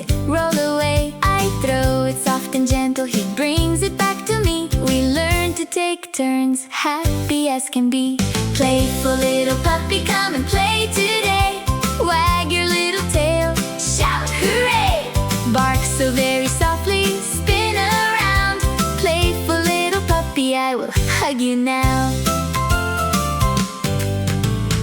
it roll away. I throw it soft and gentle, he brings it back to me. We learn to take turns, happy as can be. Playful little puppy, come and play today. Wag your little tail, shout hooray! Bark so very softly, spin around. Playful little puppy, I will hug you now.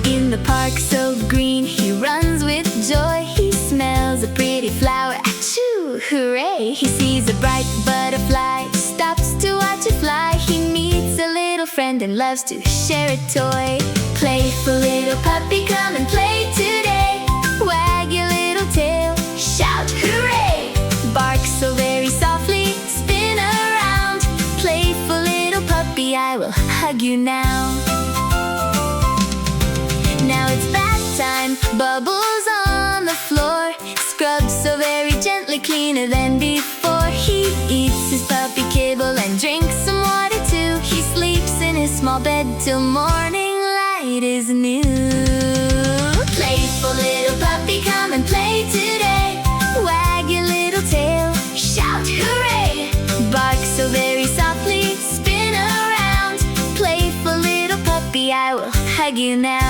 In the park so green, he runs with joy. He smells a pretty flower, achoo, hooray! He sees a bright butterfly, stops to watch it fly. He meets a little friend and loves to share a toy. Playful little puppy, come and play today. Wag your little tail, shout hooray! Bark so very softly, spin around. Playful little puppy, I will hug you now. Now it's bath time, bubbles on the floor. Scrubbed so very gently, cleaner than before. He eats his puppy kibble and drinks some water too. He sleeps in his small bed till morning light is new. Playful little puppy, come and play today. Wag your little tail, shout hooray! Bark so very softly, spin around. Playful little puppy, I will hug you now.